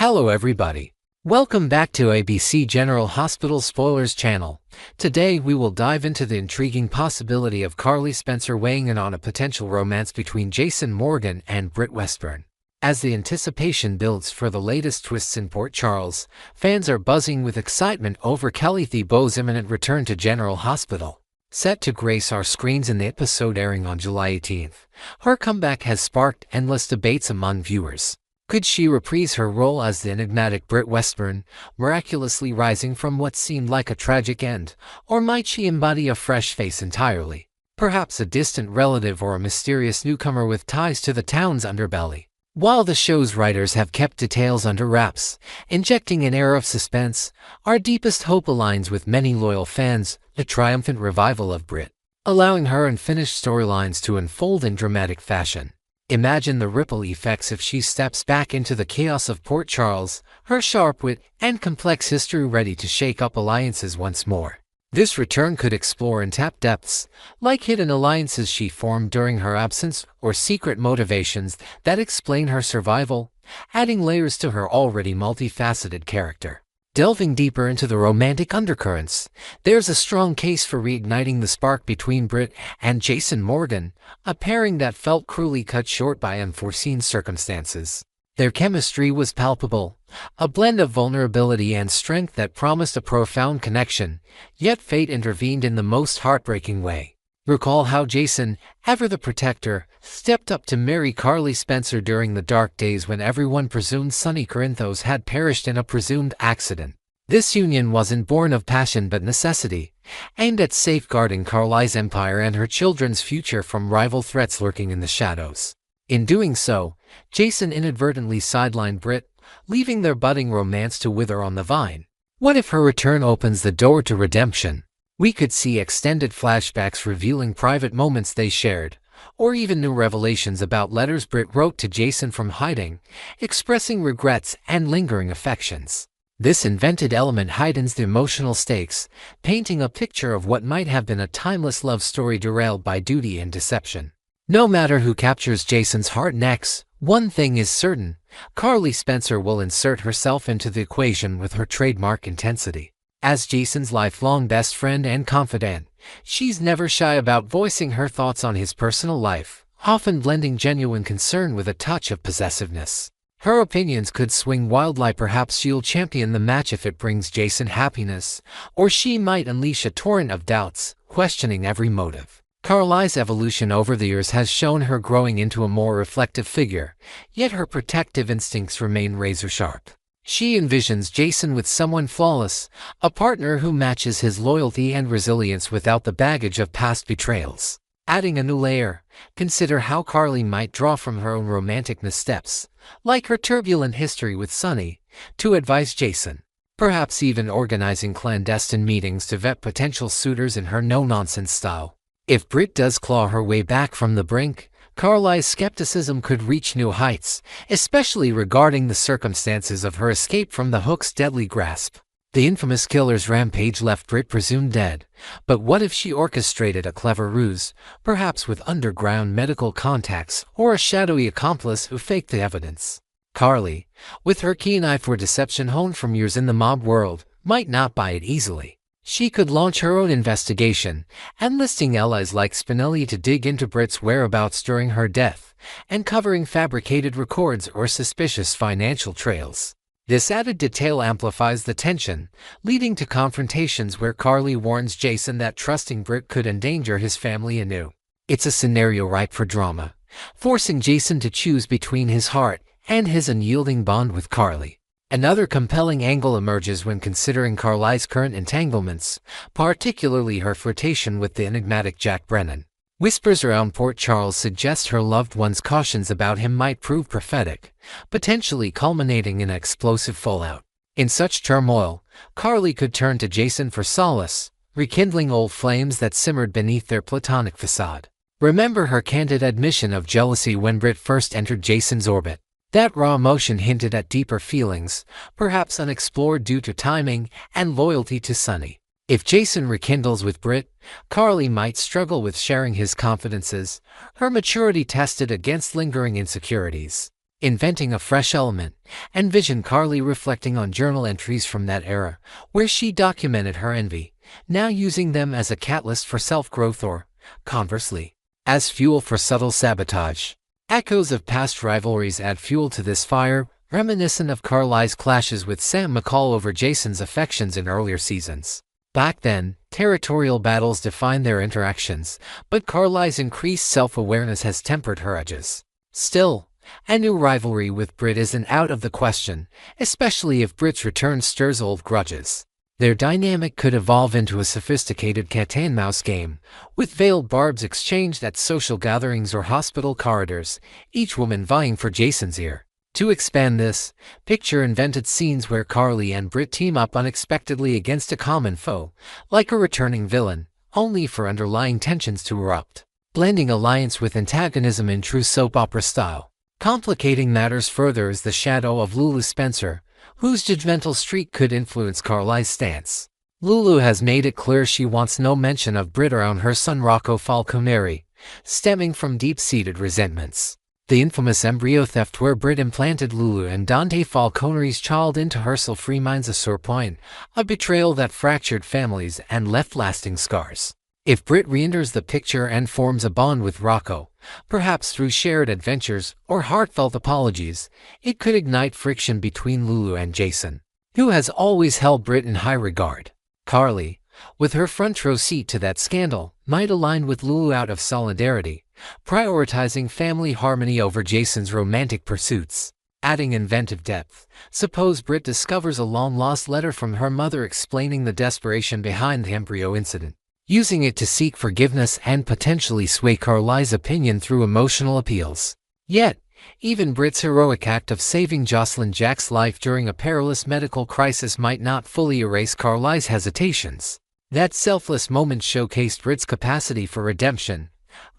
Hello everybody. Welcome back to ABC General Hospital Spoilers channel. Today we will dive into the intriguing possibility of Carly Spencer weighing in on a potential romance between Jason Morgan and Britt Westburn. As the anticipation builds for the latest twists in Port Charles, fans are buzzing with excitement over Kelly Thibault's imminent return to General Hospital. Set to grace our screens in the episode airing on July 18th, her comeback has sparked endless debates among viewers. Could she reprise her role as the enigmatic Britt Westburn, miraculously rising from what seemed like a tragic end, or might she embody a fresh face entirely? Perhaps a distant relative or a mysterious newcomer with ties to the town's underbelly. While the show's writers have kept details under wraps, injecting an air of suspense, our deepest hope aligns with many loyal fans, the triumphant revival of Britt, allowing her unfinished storylines to unfold in dramatic fashion. Imagine the ripple effects if she steps back into the chaos of Port Charles, her sharp wit and complex history ready to shake up alliances once more. This return could explore untapped depths, like hidden alliances she formed during her absence or secret motivations that explain her survival, adding layers to her already multifaceted character. Delving deeper into the romantic undercurrents, there's a strong case for reigniting the spark between Britt and Jason Morgan, a pairing that felt cruelly cut short by unforeseen circumstances. Their chemistry was palpable, a blend of vulnerability and strength that promised a profound connection, yet fate intervened in the most heartbreaking way. Recall how Jason, ever the protector, stepped up to marry Carly Spencer during the dark days when everyone presumed Sonny Corinthos had perished in a presumed accident. This union wasn't born of passion but necessity, aimed at safeguarding Carly's empire and her children's future from rival threats lurking in the shadows. In doing so, Jason inadvertently sidelined Britt, leaving their budding romance to wither on the vine. What if her return opens the door to redemption? We could see extended flashbacks revealing private moments they shared, or even new revelations about letters Britt wrote to Jason from hiding, expressing regrets and lingering affections. This invented element heightens the emotional stakes, painting a picture of what might have been a timeless love story derailed by duty and deception. No matter who captures Jason's heart next, one thing is certain: Carly Spencer will insert herself into the equation with her trademark intensity. As Jason's lifelong best friend and confidant, she's never shy about voicing her thoughts on his personal life, often blending genuine concern with a touch of possessiveness. Her opinions could swing wildly. Perhaps she'll champion the match if it brings Jason happiness, or she might unleash a torrent of doubts, questioning every motive. Carly's evolution over the years has shown her growing into a more reflective figure, yet her protective instincts remain razor-sharp. She envisions Jason with someone flawless, a partner who matches his loyalty and resilience without the baggage of past betrayals. Adding a new layer, consider how Carly might draw from her own romantic missteps, like her turbulent history with Sonny, to advise Jason. Perhaps even organizing clandestine meetings to vet potential suitors in her no-nonsense style. If Britt does claw her way back from the brink, Carly's skepticism could reach new heights, especially regarding the circumstances of her escape from the Hook's deadly grasp. The infamous killer's rampage left Britt presumed dead, but what if she orchestrated a clever ruse, perhaps with underground medical contacts or a shadowy accomplice who faked the evidence? Carly, with her keen eye for deception honed from years in the mob world, might not buy it easily. She could launch her own investigation, enlisting allies like Spinelli to dig into Britt's whereabouts during her death, and covering fabricated records or suspicious financial trails. This added detail amplifies the tension, leading to confrontations where Carly warns Jason that trusting Britt could endanger his family anew. It's a scenario ripe for drama, forcing Jason to choose between his heart and his unyielding bond with Carly. Another compelling angle emerges when considering Carly's current entanglements, particularly her flirtation with the enigmatic Jack Brennan. Whispers around Port Charles suggest her loved one's cautions about him might prove prophetic, potentially culminating in explosive fallout. In such turmoil, Carly could turn to Jason for solace, rekindling old flames that simmered beneath their platonic facade. Remember her candid admission of jealousy when Britt first entered Jason's orbit. That raw emotion hinted at deeper feelings, perhaps unexplored due to timing and loyalty to Sonny. If Jason rekindles with Britt, Carly might struggle with sharing his confidences, her maturity tested against lingering insecurities. inventing a fresh element. Envision Carly reflecting on journal entries from that era, where she documented her envy, now using them as a catalyst for self-growth or, conversely, as fuel for subtle sabotage. Echoes of past rivalries add fuel to this fire, reminiscent of Carly's clashes with Sam McCall over Jason's affections in earlier seasons. Back then, territorial battles defined their interactions, but Carly's increased self-awareness has tempered her edges. Still, a new rivalry with Britt isn't out of the question, especially if Britt's return stirs old grudges. Their dynamic could evolve into a sophisticated cat-and-mouse game, with veiled barbs exchanged at social gatherings or hospital corridors, each woman vying for Jason's ear. To expand this, picture invented scenes where Carly and Britt team up unexpectedly against a common foe, like a returning villain, only for underlying tensions to erupt, blending alliance with antagonism in true soap opera style. Complicating matters further is the shadow of Lulu Spencer, whose judgmental streak could influence Carly's stance. Lulu has made it clear she wants no mention of Britt around her son Rocco Falconeri, stemming from deep-seated resentments. The infamous embryo theft where Britt implanted Lulu and Dante Falconeri's child into her remains a sore point, a betrayal that fractured families and left lasting scars. If Britt re-enters the picture and forms a bond with Rocco, perhaps through shared adventures or heartfelt apologies, it could ignite friction between Lulu and Jason, who has always held Britt in high regard. Carly, with her front-row seat to that scandal, might align with Lulu out of solidarity, prioritizing family harmony over Jason's romantic pursuits. Adding inventive depth, suppose Britt discovers a long-lost letter from her mother explaining the desperation behind the embryo incident, using it to seek forgiveness and potentially sway Carly's opinion through emotional appeals. Yet, even Britt's heroic act of saving Jocelyn Jack's life during a perilous medical crisis might not fully erase Carly's hesitations. That selfless moment showcased Britt's capacity for redemption,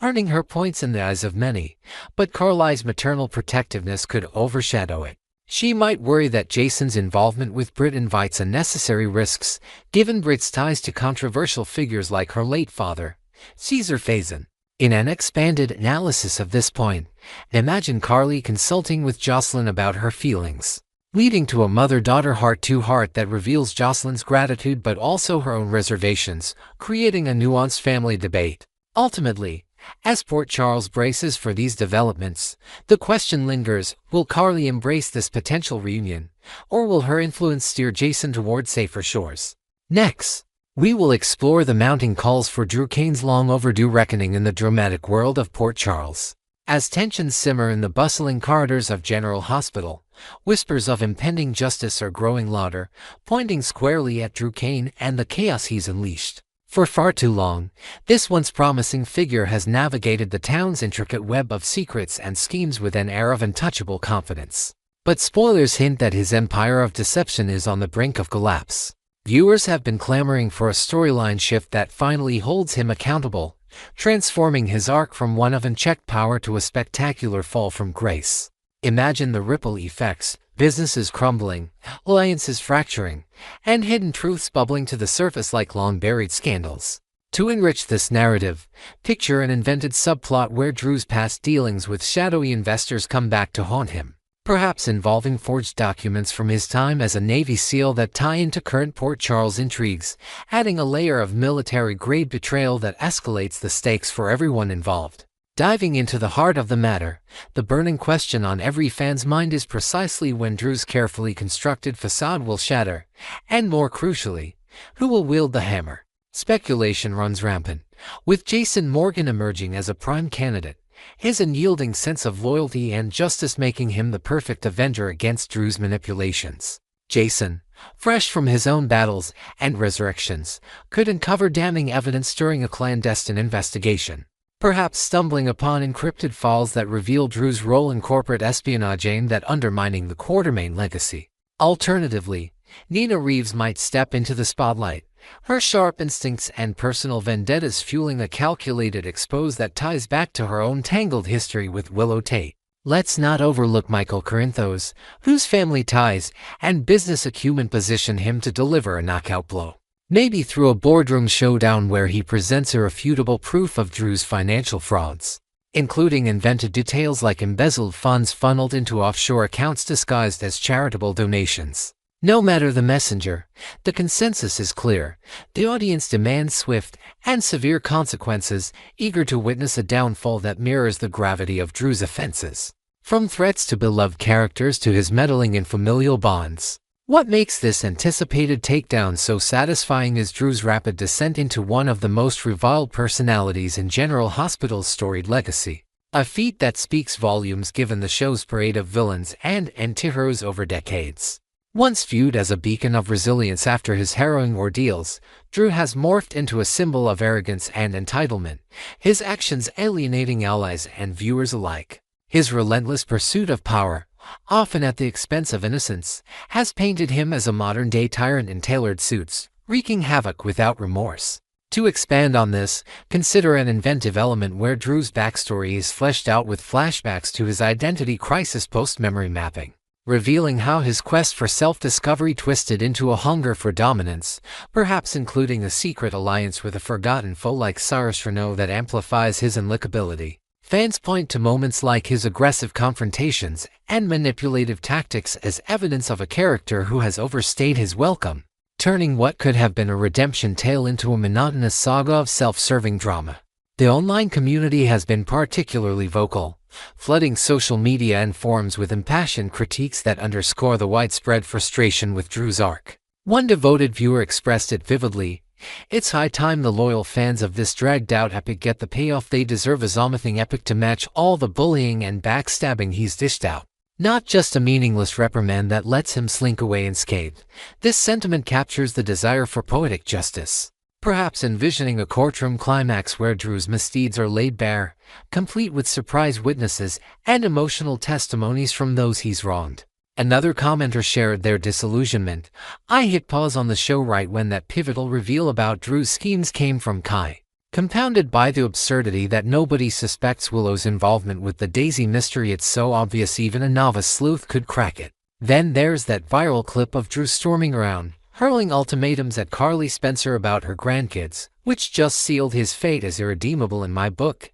earning her points in the eyes of many, but Carly's maternal protectiveness could overshadow it. She might worry that Jason's involvement with Britt invites unnecessary risks, given Britt's ties to controversial figures like her late father, Caesar Faison. In an expanded analysis of this point, imagine Carly consulting with Jocelyn about her feelings, leading to a mother-daughter heart-to-heart that reveals Jocelyn's gratitude but also her own reservations, creating a nuanced family debate. Ultimately, as Port Charles braces for these developments, the question lingers, will Carly embrace this potential reunion, or will her influence steer Jason toward safer shores? Next, we will explore the mounting calls for Drew Cain's long-overdue reckoning in the dramatic world of Port Charles. As tensions simmer in the bustling corridors of General Hospital, whispers of impending justice are growing louder, pointing squarely at Drew Cain and the chaos he's unleashed. For far too long, this once promising figure has navigated the town's intricate web of secrets and schemes with an air of untouchable confidence. But spoilers hint that his empire of deception is on the brink of collapse. Viewers have been clamoring for a storyline shift that finally holds him accountable, transforming his arc from one of unchecked power to a spectacular fall from grace. Imagine the ripple effects, businesses crumbling, alliances fracturing, and hidden truths bubbling to the surface like long-buried scandals. To enrich this narrative, picture an invented subplot where Drew's past dealings with shadowy investors come back to haunt him, perhaps involving forged documents from his time as a Navy SEAL that tie into current Port Charles intrigues, adding a layer of military-grade betrayal that escalates the stakes for everyone involved. Diving into the heart of the matter, the burning question on every fan's mind is precisely when Drew's carefully constructed facade will shatter, and more crucially, who will wield the hammer. Speculation runs rampant, with Jason Morgan emerging as a prime candidate, his unyielding sense of loyalty and justice making him the perfect avenger against Drew's manipulations. Jason, fresh from his own battles and resurrections, could uncover damning evidence during a clandestine investigation, perhaps stumbling upon encrypted files that reveal Drew's role in corporate espionage aimed at undermining the Quartermain legacy. Alternatively, Nina Reeves might step into the spotlight, her sharp instincts and personal vendettas fueling a calculated expose that ties back to her own tangled history with Willow Tate. Let's not overlook Michael Corinthos, whose family ties and business acumen position him to deliver a knockout blow. Maybe through a boardroom showdown where he presents irrefutable proof of Drew's financial frauds. including invented details like embezzled funds funneled into offshore accounts disguised as charitable donations. No matter the messenger, the consensus is clear. The audience demands swift and severe consequences, eager to witness a downfall that mirrors the gravity of Drew's offenses. From threats to beloved characters to his meddling in familial bonds. What makes this anticipated takedown so satisfying is Drew's rapid descent into one of the most reviled personalities in General Hospital's storied legacy. A feat that speaks volumes given the show's parade of villains and antiheroes over decades. Once viewed as a beacon of resilience after his harrowing ordeals, Drew has morphed into a symbol of arrogance and entitlement, his actions alienating allies and viewers alike. His relentless pursuit of power, often at the expense of innocence, has painted him as a modern-day tyrant in tailored suits, wreaking havoc without remorse. To expand on this, consider an inventive element where Drew's backstory is fleshed out with flashbacks to his identity crisis post-memory mapping, revealing how his quest for self-discovery twisted into a hunger for dominance, perhaps including a secret alliance with a forgotten foe like Cyrus Renault that amplifies his unlikability. Fans point to moments like his aggressive confrontations and manipulative tactics as evidence of a character who has overstayed his welcome, turning what could have been a redemption tale into a monotonous saga of self-serving drama. The online community has been particularly vocal, flooding social media and forums with impassioned critiques that underscore the widespread frustration with Drew's arc. One devoted viewer expressed it vividly: "It's high time the loyal fans of this dragged-out epic get the payoff they deserve, a zombie epic to match all the bullying and backstabbing he's dished out. Not just a meaningless reprimand that lets him slink away unscathed." This sentiment captures the desire for poetic justice, perhaps envisioning a courtroom climax where Drew's misdeeds are laid bare, complete with surprise witnesses and emotional testimonies from those he's wronged. Another commenter shared their disillusionment: "I hit pause on the show right when that pivotal reveal about Drew's schemes came from Kai, compounded by the absurdity that nobody suspects Willow's involvement with the Daisy mystery. It's so obvious even a novice sleuth could crack it." Then there's that viral clip of Drew storming around, hurling ultimatums at Carly Spencer about her grandkids, which just sealed his fate as irredeemable in my book,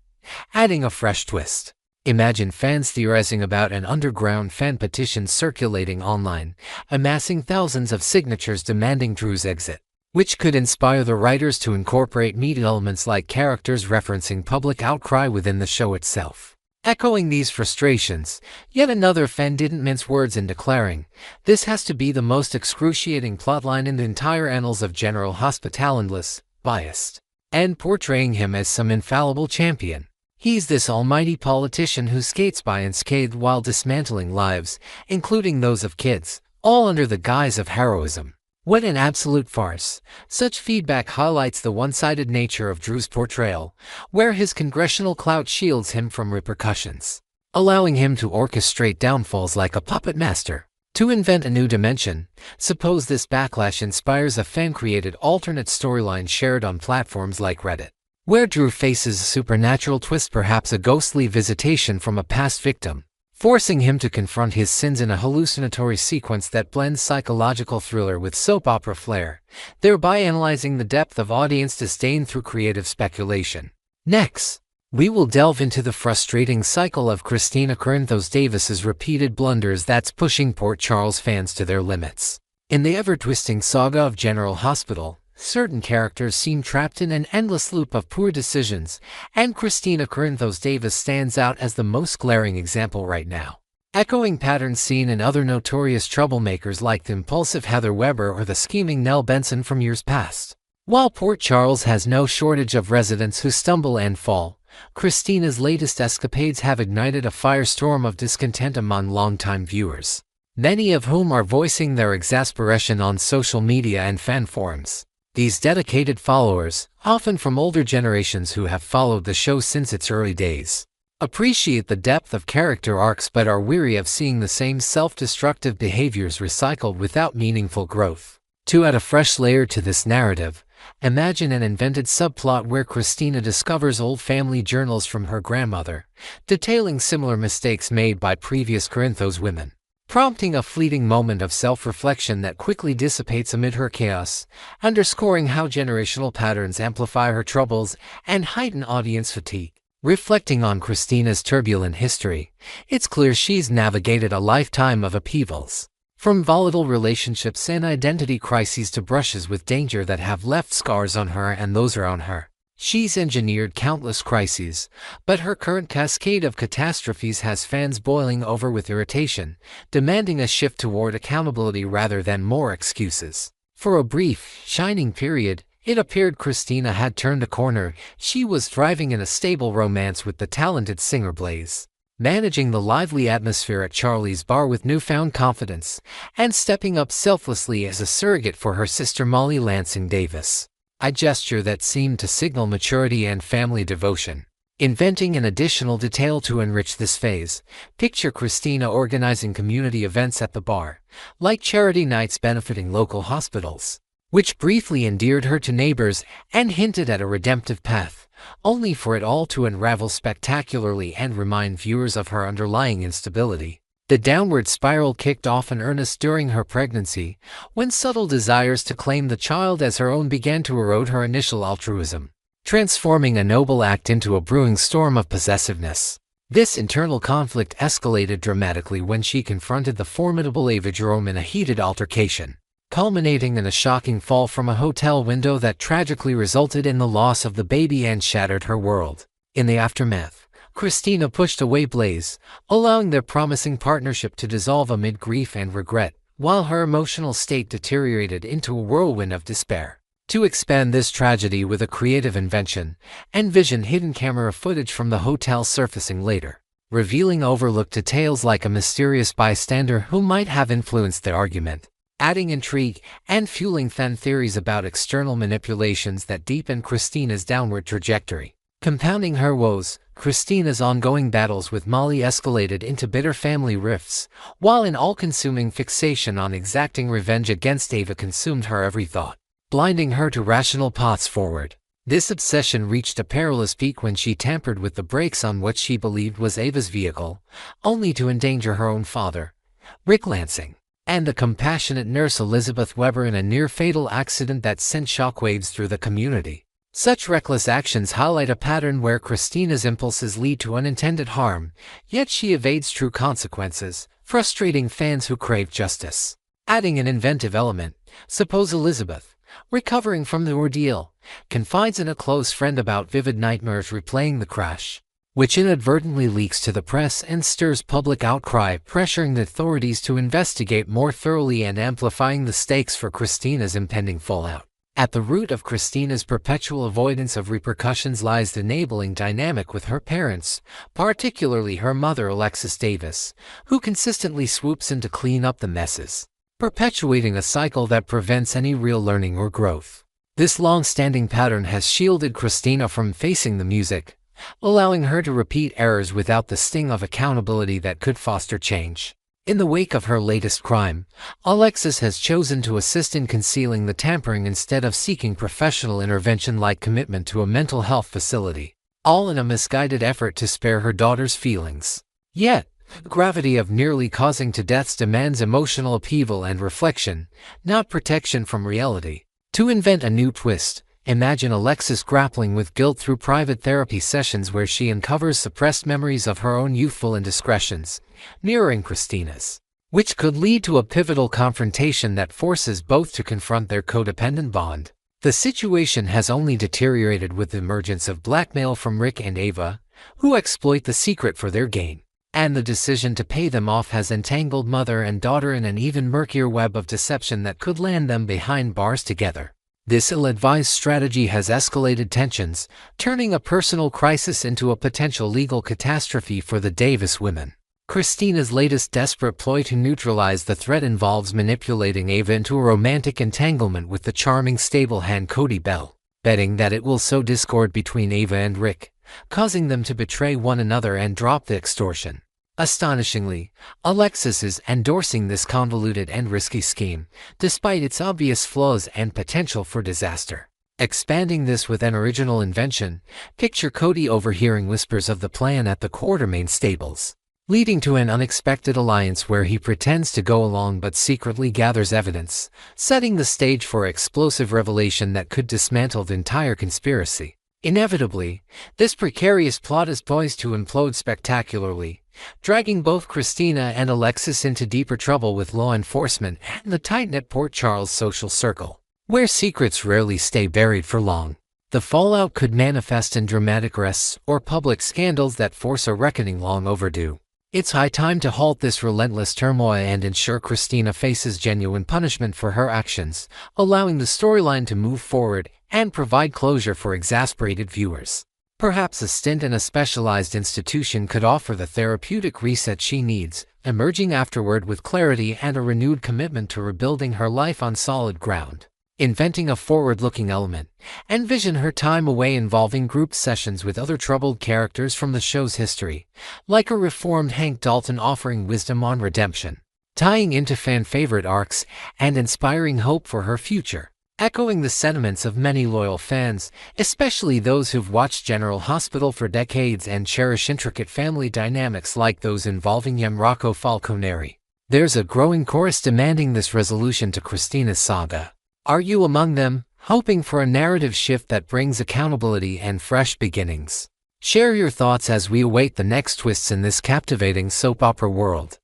adding a fresh twist. Imagine fans theorizing about an underground fan petition circulating online, amassing thousands of signatures demanding Drew's exit, which could inspire the writers to incorporate media elements like characters referencing public outcry within the show itself. Echoing these frustrations, yet another fan didn't mince words in declaring, "This has to be the most excruciating plotline in the entire annals of General Hospital, endless, biased, and portraying him as some infallible champion. He's this almighty politician who skates by unscathed while dismantling lives, including those of kids, all under the guise of heroism. What an absolute farce." Such feedback highlights the one-sided nature of Drew's portrayal, where his congressional clout shields him from repercussions, allowing him to orchestrate downfalls like a puppet master. To invent a new dimension, suppose this backlash inspires a fan-created alternate storyline shared on platforms like Reddit, where Drew faces a supernatural twist, perhaps a ghostly visitation from a past victim, forcing him to confront his sins in a hallucinatory sequence that blends psychological thriller with soap opera flair, thereby analyzing the depth of audience disdain through creative speculation. Next, we will delve into the frustrating cycle of Christina Corinthos Davis's repeated blunders that's pushing Port Charles fans to their limits. In the ever-twisting saga of General Hospital, certain characters seem trapped in an endless loop of poor decisions, and Christina Corinthos Davis stands out as the most glaring example right now, echoing patterns seen in other notorious troublemakers like the impulsive Heather Weber or the scheming Nell Benson from years past. While Port Charles has no shortage of residents who stumble and fall, Christina's latest escapades have ignited a firestorm of discontent among longtime viewers, many of whom are voicing their exasperation on social media and fan forums. These dedicated followers, often from older generations who have followed the show since its early days, appreciate the depth of character arcs but are weary of seeing the same self-destructive behaviors recycled without meaningful growth. To add a fresh layer to this narrative, imagine an invented subplot where Christina discovers old family journals from her grandmother, detailing similar mistakes made by previous Corinthos women, prompting a fleeting moment of self-reflection that quickly dissipates amid her chaos, underscoring how generational patterns amplify her troubles and heighten audience fatigue. Reflecting on Christina's turbulent history, it's clear she's navigated a lifetime of upheavals. From volatile relationships and identity crises to brushes with danger that have left scars on her and those around her. She's engineered countless crises, but her current cascade of catastrophes has fans boiling over with irritation, demanding a shift toward accountability rather than more excuses. For a brief, shining period, it appeared Christina had turned a corner. She was thriving in a stable romance with the talented singer Blaze, managing the lively atmosphere at Charlie's bar with newfound confidence, and stepping up selflessly as a surrogate for her sister Molly Lansing Davis. A gesture that seemed to signal maturity and family devotion. Inventing an additional detail to enrich this phase, picture Christina organizing community events at the bar, like charity nights benefiting local hospitals, which briefly endeared her to neighbors and hinted at a redemptive path, only for it all to unravel spectacularly and remind viewers of her underlying instability. The downward spiral kicked off in earnest during her pregnancy, when subtle desires to claim the child as her own began to erode her initial altruism, transforming a noble act into a brewing storm of possessiveness. This internal conflict escalated dramatically when she confronted the formidable Ava Jerome in a heated altercation, culminating in a shocking fall from a hotel window that tragically resulted in the loss of the baby and shattered her world. In the aftermath, Christina pushed away Blaze, allowing their promising partnership to dissolve amid grief and regret, while her emotional state deteriorated into a whirlwind of despair. To expand this tragedy with a creative invention, envision hidden camera footage from the hotel surfacing later, revealing overlooked details like a mysterious bystander who might have influenced the argument, adding intrigue and fueling fan theories about external manipulations that deepen Christina's downward trajectory. Compounding her woes, Christina's ongoing battles with Molly escalated into bitter family rifts, while an all-consuming fixation on exacting revenge against Ava consumed her every thought, blinding her to rational paths forward. This obsession reached a perilous peak when she tampered with the brakes on what she believed was Ava's vehicle, only to endanger her own father, Rick Lansing, and the compassionate nurse Elizabeth Weber in a near-fatal accident that sent shockwaves through the community. Such reckless actions highlight a pattern where Christina's impulses lead to unintended harm, yet she evades true consequences, frustrating fans who crave justice. Adding an inventive element, suppose Elizabeth, recovering from the ordeal, confides in a close friend about vivid nightmares replaying the crash, which inadvertently leaks to the press and stirs public outcry, pressuring the authorities to investigate more thoroughly and amplifying the stakes for Christina's impending fallout. At the root of Christina's perpetual avoidance of repercussions lies the enabling dynamic with her parents, particularly her mother Alexis Davis, who consistently swoops in to clean up the messes, perpetuating a cycle that prevents any real learning or growth. This long-standing pattern has shielded Christina from facing the music, allowing her to repeat errors without the sting of accountability that could foster change. In the wake of her latest crime, Alexis has chosen to assist in concealing the tampering instead of seeking professional intervention like commitment to a mental health facility, all in a misguided effort to spare her daughter's feelings. Yet, the gravity of nearly causing to deaths demands emotional upheaval and reflection, not protection from reality. To invent a new twist, imagine Alexis grappling with guilt through private therapy sessions where she uncovers suppressed memories of her own youthful indiscretions, mirroring Christina's, which could lead to a pivotal confrontation that forces both to confront their codependent bond. The situation has only deteriorated with the emergence of blackmail from Rick and Ava, who exploit the secret for their gain, and the decision to pay them off has entangled mother and daughter in an even murkier web of deception that could land them behind bars together. This ill-advised strategy has escalated tensions, turning a personal crisis into a potential legal catastrophe for the Davis women. Christina's latest desperate ploy to neutralize the threat involves manipulating Ava into a romantic entanglement with the charming stable hand Cody Bell, betting that it will sow discord between Ava and Rick, causing them to betray one another and drop the extortion. Astonishingly, Alexis is endorsing this convoluted and risky scheme, despite its obvious flaws and potential for disaster. Expanding this with an original invention, picture Cody overhearing whispers of the plan at the Quartermain stables, leading to an unexpected alliance where he pretends to go along but secretly gathers evidence, setting the stage for explosive revelation that could dismantle the entire conspiracy. Inevitably, this precarious plot is poised to implode spectacularly, dragging both Christina and Alexis into deeper trouble with law enforcement and the tight-knit Port Charles social circle, where secrets rarely stay buried for long. The fallout could manifest in dramatic arrests or public scandals that force a reckoning long overdue. It's high time to halt this relentless turmoil and ensure Christina faces genuine punishment for her actions, allowing the storyline to move forward and provide closure for exasperated viewers. Perhaps a stint in a specialized institution could offer the therapeutic reset she needs, emerging afterward with clarity and a renewed commitment to rebuilding her life on solid ground. Inventing a forward-looking element, envision her time away involving group sessions with other troubled characters from the show's history, like a reformed Hank Dalton offering wisdom on redemption, tying into fan-favorite arcs and inspiring hope for her future. Echoing the sentiments of many loyal fans, especially those who've watched General Hospital for decades and cherish intricate family dynamics like those involving young Rocco Falconeri, there's a growing chorus demanding this resolution to Christina's saga. Are you among them, hoping for a narrative shift that brings accountability and fresh beginnings? Share your thoughts as we await the next twists in this captivating soap opera world.